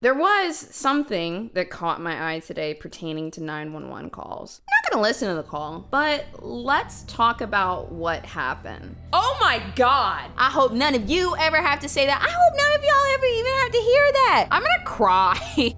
There was something that caught my eye today pertaining to 911 calls. I'm not gonna listen to the call, but let's talk about what happened. Oh my God! I hope none of you ever have to say that. I hope none of y'all ever even have to hear that. I'm gonna cry.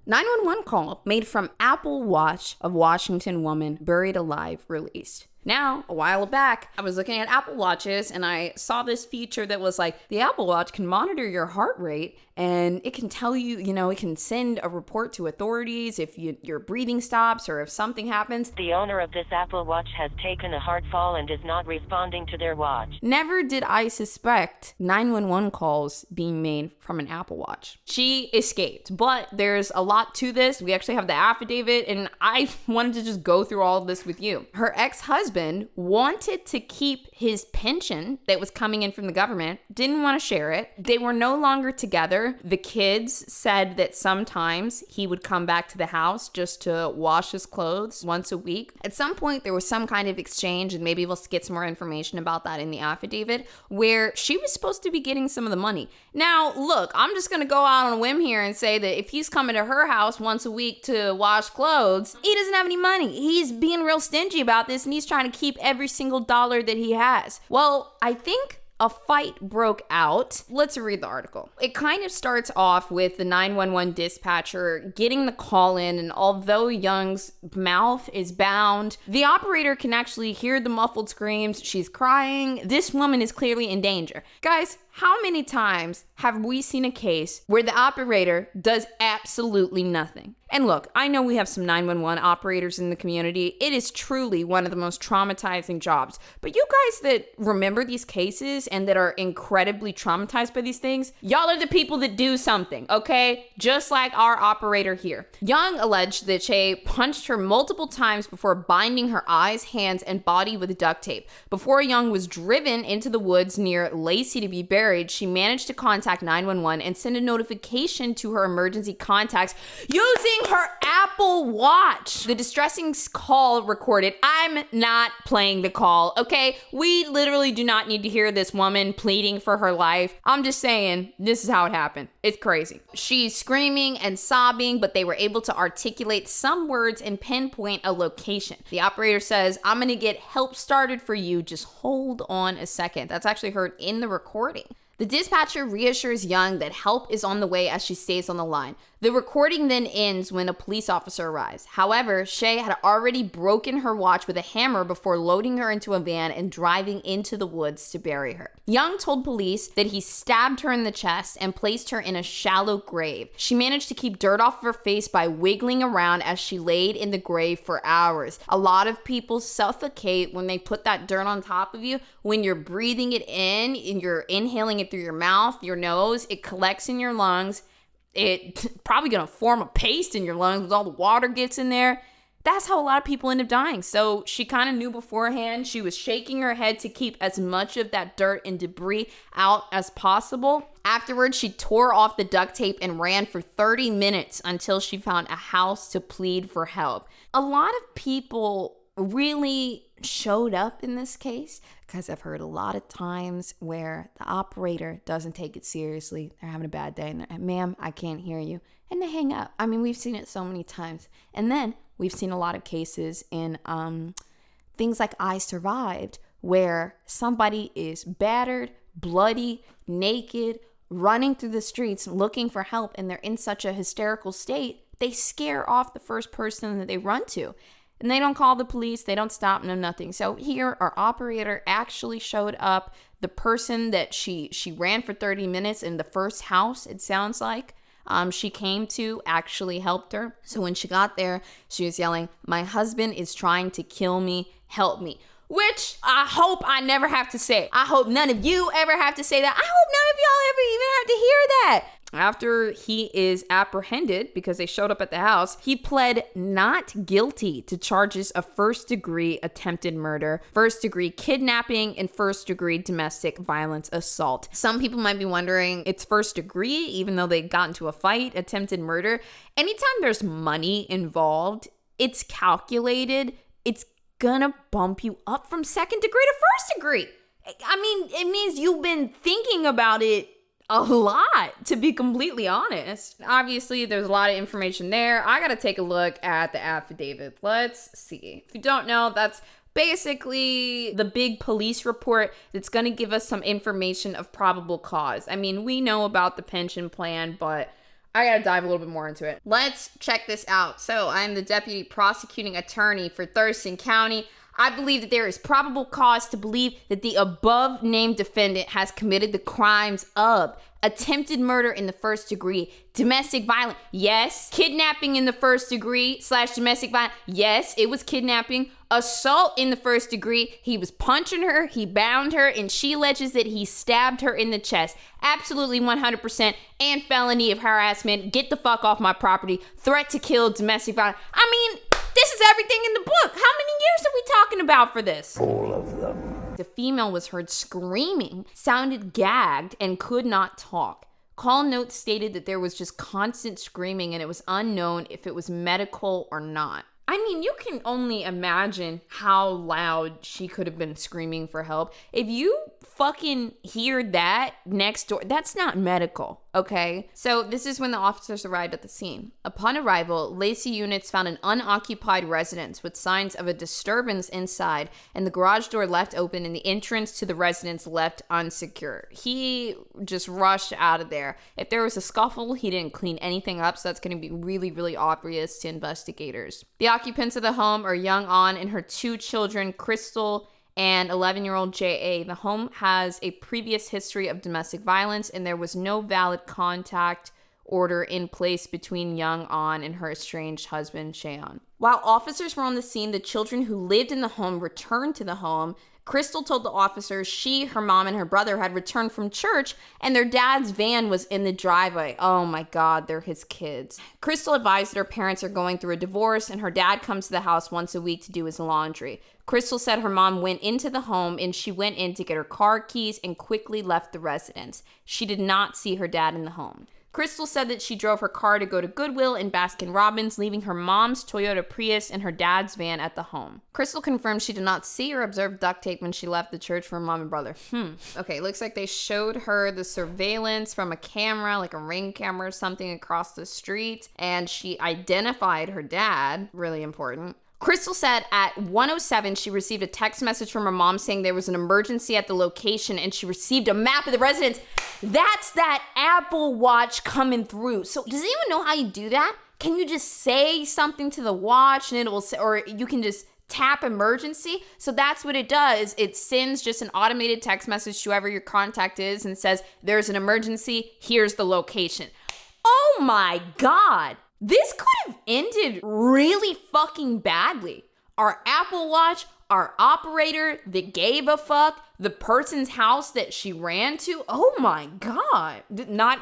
911 call made from Apple Watch of Washington woman buried alive released. Now, a while back, I was looking at Apple Watches and I saw this feature that was like, the Apple Watch can monitor your heart rate and it can tell you, it can send a report to authorities if your breathing stops or if something happens. The owner of this Apple Watch has taken a hard fall and is not responding to their watch. Never did I suspect 911 calls being made from an Apple Watch. She escaped, but there's a lot to this. We actually have the affidavit and I wanted to just go through all of this with you. Her ex-husband wanted to keep his pension that was coming in from the government, didn't want to share it. They were no longer together. The kids said that sometimes he would come back to the house just to wash his clothes once a week. At some point, there was some kind of exchange, and maybe we'll get some more information about that in the affidavit, where she was supposed to be getting some of the money. Now, look, I'm just going to go out on a whim here and say that if he's coming to her house once a week to wash clothes, he doesn't have any money. He's being real stingy about this, and he's trying to keep every single dollar that he has. Well, I think a fight broke out. Let's read the article. It kind of starts off with the 911 dispatcher getting the call in, and although Young's mouth is bound, the operator can actually hear the muffled screams. She's crying. This woman is clearly in danger. Guys, how many times have we seen a case where the operator does absolutely nothing? And look, I know we have some 911 operators in the community. It is truly one of the most traumatizing jobs. But you guys that remember these cases and that are incredibly traumatized by these things, y'all are the people that do something, okay? Just like our operator here. Young alleged that Che punched her multiple times before binding her eyes, hands, and body with duct tape. Before Young was driven into the woods near Lacey to be buried, she managed to contact 911 and send a notification to her emergency contacts using her Apple Watch. The distressing call recorded. I'm not playing the call, okay? We literally do not need to hear this woman pleading for her life. I'm just saying, this is how it happened. It's crazy. She's screaming and sobbing, but they were able to articulate some words and pinpoint a location. The operator says, I'm gonna get help started for you. Just hold on a second. That's actually heard in the recording. The dispatcher reassures Young that help is on the way as she stays on the line. The recording then ends when a police officer arrives. However, Shay had already broken her watch with a hammer before loading her into a van and driving into the woods to bury her. Young told police that he stabbed her in the chest and placed her in a shallow grave. She managed to keep dirt off of her face by wiggling around as she laid in the grave for hours. A lot of people suffocate when they put that dirt on top of you. When you're breathing it in and you're inhaling it through your mouth, your nose, it collects in your lungs. It's probably going to form a paste in your lungs as all the water gets in there. That's how a lot of people end up dying. So she kind of knew beforehand. She was shaking her head to keep as much of that dirt and debris out as possible. Afterwards, she tore off the duct tape and ran for 30 minutes until she found a house to plead for help. A lot of people really showed up in this case because I've heard a lot of times where the operator doesn't take it seriously. They're having a bad day and they're, ma'am, I can't hear you. And they hang up. I mean, we've seen it so many times. And then we've seen a lot of cases in things like I Survived, where somebody is battered, bloody, naked, running through the streets looking for help, and they're in such a hysterical state, they scare off the first person that they run to. And they don't call the police, they don't stop, no nothing. So here, our operator actually showed up. The person that she ran for 30 minutes in the first house, it sounds like, she came to actually helped her. So when she got there, she was yelling, "My husband is trying to kill me, help me." Which I hope I never have to say. I hope none of you ever have to say that. I hope none of y'all ever even have to hear that. After he is apprehended because they showed up at the house, he pled not guilty to charges of first-degree attempted murder, first-degree kidnapping, and first-degree domestic violence assault. Some people might be wondering, it's first-degree, even though they got into a fight, attempted murder. Anytime there's money involved, it's calculated, it's gonna bump you up from second degree to first degree. I mean, it means you've been thinking about it a lot, to be completely honest. Obviously, there's a lot of information there. I gotta take a look at the affidavit. Let's see. If you don't know, that's basically the big police report that's going to give us some information of probable cause. I mean, we know about the pension plan, but I got to dive a little bit more into it. Let's check this out. So I'm the deputy prosecuting attorney for Thurston County. I believe that there is probable cause to believe that the above named defendant has committed the crimes of attempted murder in the first degree, domestic violence, yes, kidnapping in the first degree / domestic violence, yes, it was kidnapping, assault in the first degree, he was punching her, he bound her, and she alleges that he stabbed her in the chest, absolutely 100%, and felony of harassment, get the fuck off my property, threat to kill, domestic violence. I mean, this is everything in the book. How many years are we talking about for this? All of them. The female was heard screaming, sounded gagged, and could not talk. Call notes stated that there was just constant screaming and it was unknown if it was medical or not. I mean, you can only imagine how loud she could have been screaming for help. If you fucking hear that next door, that's not medical, okay? So this is when the officers arrived at the scene. Upon arrival, Lacey units found an unoccupied residence with signs of a disturbance inside and the garage door left open and the entrance to the residence left unsecured. He just rushed out of there. If there was a scuffle, he didn't clean anything up, so that's going to be really, really obvious to investigators. The occupants of the home are young An and her 2 children, Crystal and 11-year-old J.A. The home has a previous history of domestic violence, and there was no valid contact order in place between young An and her estranged husband, Cheon. While officers were on the scene, the children who lived in the home returned to the home. Crystal told the officers she, her mom, and her brother had returned from church and their dad's van was in the driveway. Oh my God, they're his kids. Crystal advised that her parents are going through a divorce and her dad comes to the house once a week to do his laundry. Crystal said her mom went into the home and she went in to get her car keys and quickly left the residence. She did not see her dad in the home. Crystal said that she drove her car to go to Goodwill and Baskin-Robbins, leaving her mom's Toyota Prius and her dad's van at the home. Crystal confirmed she did not see or observe duct tape when she left the church for her mom and brother. Okay, looks like they showed her the surveillance from a camera, like a Ring camera or something across the street, and she identified her dad. Really important. Crystal said at 1:07 she received a text message from her mom saying there was an emergency at the location and she received a map of the residence. That's that Apple Watch coming through. So does anyone know how you do that? Can you just say something to the watch and it will say, or you can just tap emergency? So that's what it does. It sends just an automated text message to whoever your contact is and says, there's an emergency, here's the location. Oh my God. This could have ended really fucking badly. Our Apple Watch, our operator that gave a fuck, the person's house that she ran to. Oh my God. Not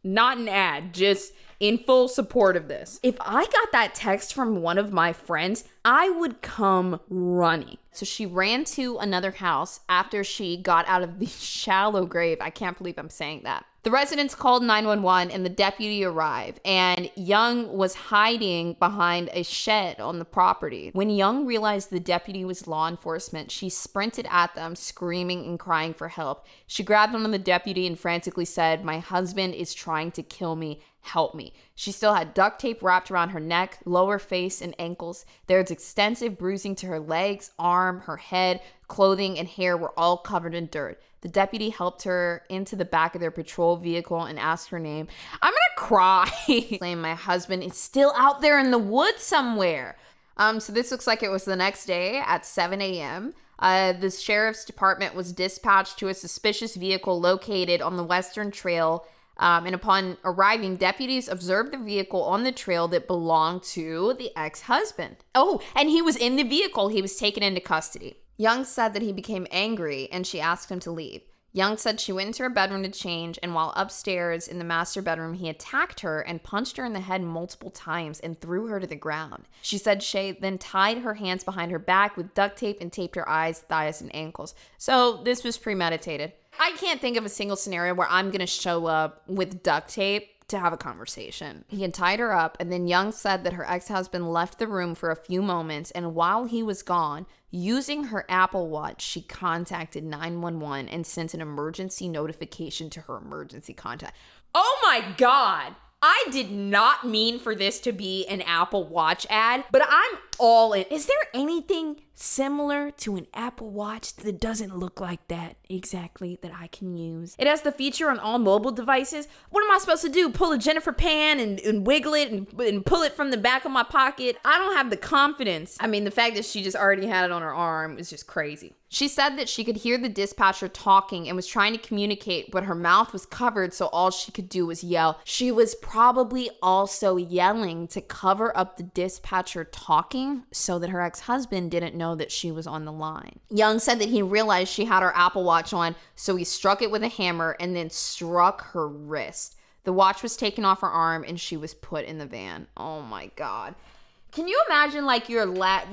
an ad, just in full support of this. If I got that text from one of my friends, I would come running. So she ran to another house after she got out of the shallow grave. I can't believe I'm saying that. The residents called 911 and the deputy arrived, and Young was hiding behind a shed on the property. When Young realized the deputy was law enforcement, she sprinted at them, screaming and crying for help. She grabbed onto the deputy and frantically said, "My husband is trying to kill me. Help me." She still had duct tape wrapped around her neck, lower face, and ankles. There was extensive bruising to her legs, arm, her head, clothing, and hair were all covered in dirt. The deputy helped her into the back of their patrol vehicle and asked her name. I'm gonna cry. Saying my husband is still out there in the woods somewhere. So this looks like it was the next day at 7 a.m. The sheriff's department was dispatched to a suspicious vehicle located on the Western Trail. And upon arriving, deputies observed the vehicle on the trail that belonged to the ex-husband. Oh, and he was in the vehicle. He was taken into custody. Young said that he became angry and she asked him to leave. Young said she went into her bedroom to change, and while upstairs in the master bedroom, he attacked her and punched her in the head multiple times and threw her to the ground. She said Shay then tied her hands behind her back with duct tape and taped her eyes, thighs, and ankles. So this was premeditated. I can't think of a single scenario where I'm going to show up with duct tape to have a conversation. He had tied her up, and then Young said that her ex-husband left the room for a few moments, and while he was gone, using her Apple Watch, she contacted 911 and sent an emergency notification to her emergency contact. Oh my God! I did not mean for this to be an Apple Watch ad, but I'm all in. Is there anything similar to an Apple Watch that doesn't look like that exactly that I can use? It has the feature on all mobile devices. What am I supposed to do? Pull a Jennifer Pan and wiggle it and pull it from the back of my pocket? I don't have the confidence. I mean, the fact that she just already had it on her arm is just crazy. She said that she could hear the dispatcher talking and was trying to communicate, but her mouth was covered, so all she could do was yell. She was probably also yelling to cover up the dispatcher talking so that her ex-husband didn't know that she was on the line. Young said that he realized she had her Apple Watch on, so he struck it with a hammer and then struck her wrist. The watch was taken off her arm and she was put in the van. Oh my God. Can you imagine like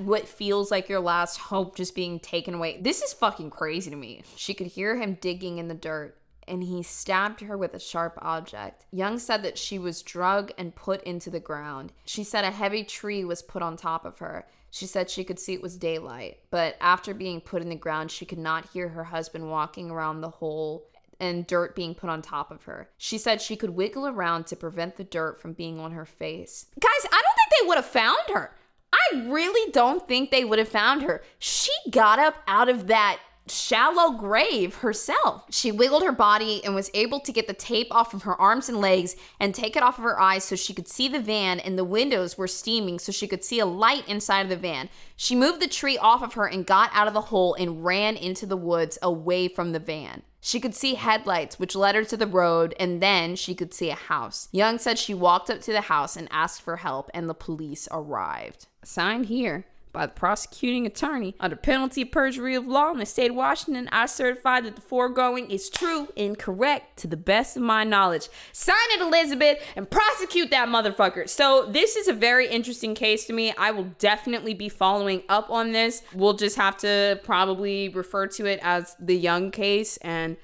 what feels like your last hope just being taken away? This is fucking crazy to me. She could hear him digging in the dirt, and he stabbed her with a sharp object. Young said that she was drugged and put into the ground. She said a heavy tree was put on top of her. She said she could see it was daylight, but after being put in the ground, she could not hear her husband walking around the hole and dirt being put on top of her. She said she could wiggle around to prevent the dirt from being on her face. Guys, I don't think they would have found her. I really don't think they would have found her. She got up out of that shallow grave herself. She wiggled her body and was able to get the tape off of her arms and legs and take it off of her eyes so she could see the van, and the windows were steaming so she could see a light inside of the van. She moved the tree off of her and got out of the hole and ran into the woods away from the van. She could see headlights, which led her to the road, and then she could see a house. Young said she walked up to the house and asked for help, and the police arrived. Signed here by the prosecuting attorney under penalty of perjury of law in the state of Washington, I certify that the foregoing is true and correct to the best of my knowledge. Sign it, Elizabeth, and prosecute that motherfucker. So this is a very interesting case to me. I will definitely be following up on this. We'll just have to probably refer to it as the Young case, and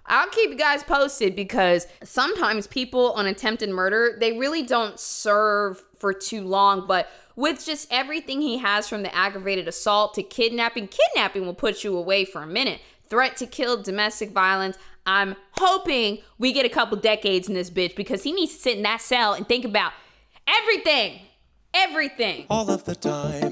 I'll keep you guys posted, because sometimes people on attempted murder, they really don't serve for too long, but with just everything he has from the aggravated assault to kidnapping will put you away for a minute. Threat to kill, domestic violence. I'm hoping we get a couple decades in this bitch, because he needs to sit in that cell and think about everything. All of the time.